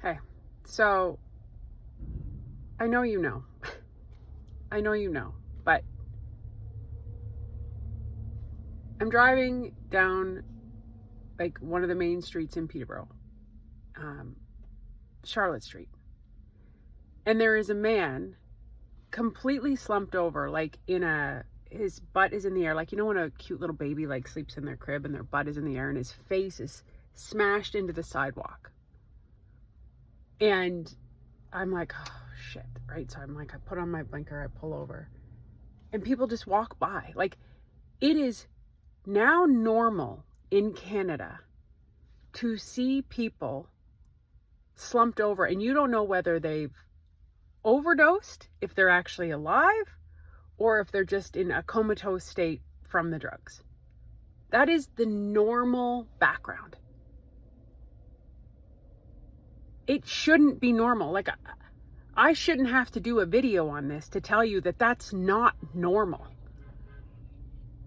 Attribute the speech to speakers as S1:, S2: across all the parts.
S1: Okay, so I know you know. I know you know, but I'm driving down like one of the main streets in Peterborough, Charlotte Street, and there is a man completely slumped over, like his butt is in the air, like when a cute little baby like sleeps in their crib and their butt is in the air and his face is smashed into the sidewalk. And I'm like, oh shit, right? So I'm like, I put on my blinker, I pull over, and people just walk by. Like, it is now normal in Canada to see people slumped over, and you don't know whether they've overdosed, if they're actually alive, or if they're just in a comatose state from the drugs. That is the normal background. It shouldn't be normal. Like, I shouldn't have to do a video on this to tell you that that's not normal.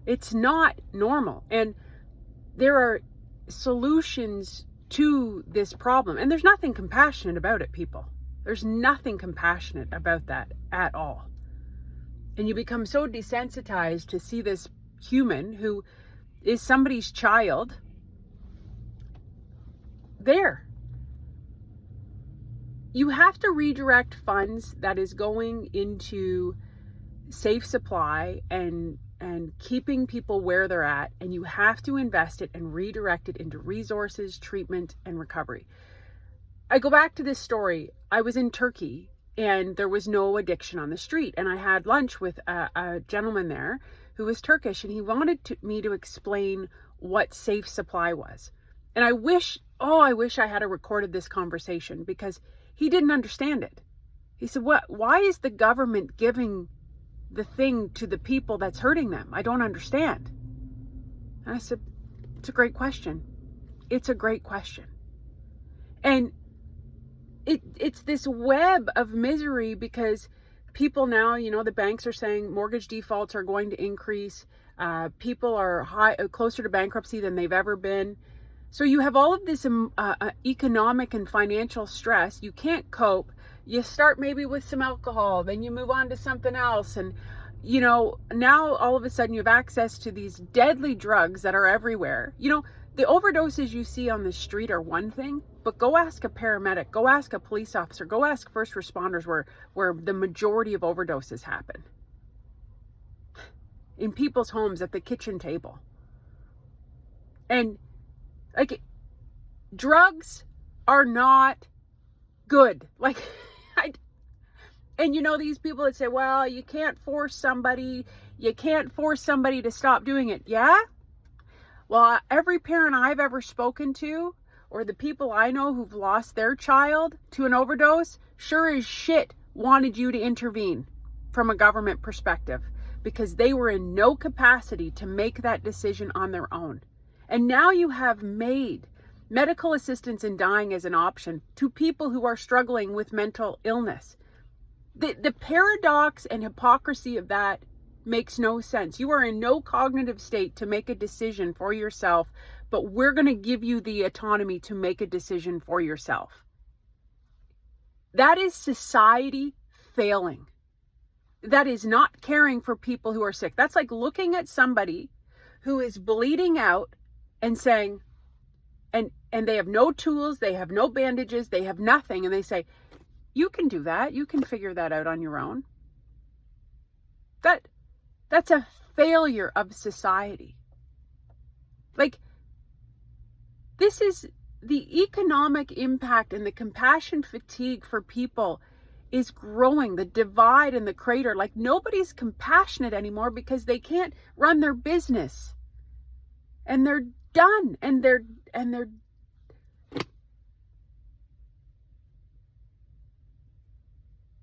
S1: It's not normal. And there are solutions to this problem. And there's nothing compassionate about it, people. There's nothing compassionate about that at all. And you become so desensitized to see this human who is somebody's child there. You have to redirect funds that is going into safe supply and keeping people where they're at, and you have to invest it and redirect it into resources, treatment, and recovery. I go back to this story. I was in Turkey and there was no addiction on the street, and I had lunch with a gentleman there who was Turkish, and he wanted me to explain what safe supply was. And I wish I had recorded this conversation, because he didn't understand it. He said, why is the government giving the thing to the people that's hurting them? I don't understand. And I said, it's a great question. It's a great question. And it's this web of misery, because people now, the banks are saying mortgage defaults are going to increase. People are closer to bankruptcy than they've ever been. So you have all of this economic and financial stress. You can't cope. You start maybe with some alcohol, then you move on to something else. And, now all of a sudden you have access to these deadly drugs that are everywhere. The overdoses you see on the street are one thing, but go ask a paramedic, go ask a police officer, go ask first responders where the majority of overdoses happen. In people's homes, at the kitchen table. And like, drugs are not good. Like, and these people that say, well, you can't force somebody to stop doing it. Yeah? Well, every parent I've ever spoken to, or the people I know who've lost their child to an overdose, sure as shit wanted you to intervene from a government perspective, because they were in no capacity to make that decision on their own. And now you have made medical assistance in dying as an option to people who are struggling with mental illness. The paradox and hypocrisy of that makes no sense. You are in no cognitive state to make a decision for yourself, but we're going to give you the autonomy to make a decision for yourself. That is society failing. That is not caring for people who are sick. That's like looking at somebody who is bleeding out and saying, and they have no tools, they have no bandages, they have nothing, and they say, you can do that, you can figure that out on your own. That's a failure of society. Like, this is the economic impact, and the compassion fatigue for people is growing. The divide and the crater, like, nobody's compassionate anymore because they can't run their business. And they're done. And they're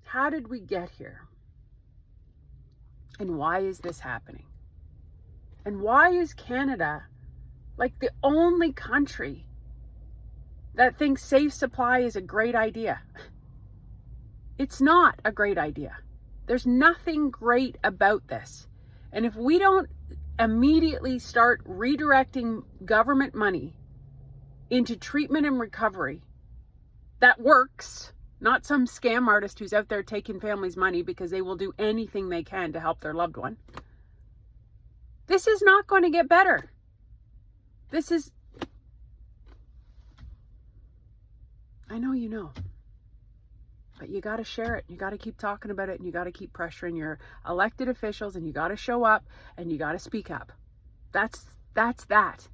S1: how did we get here? And why is this happening? And why is Canada like the only country that thinks safe supply is a great idea? It's not a great idea. There's nothing great about this. And if we don't immediately start redirecting government money into treatment and recovery, that works, not some scam artist who's out there taking families' money because they will do anything they can to help their loved one. This is not going to get better. I know you know, but you got to share it. You got to keep talking about it, and you got to keep pressuring your elected officials, and you got to show up, and you got to speak up. That's that.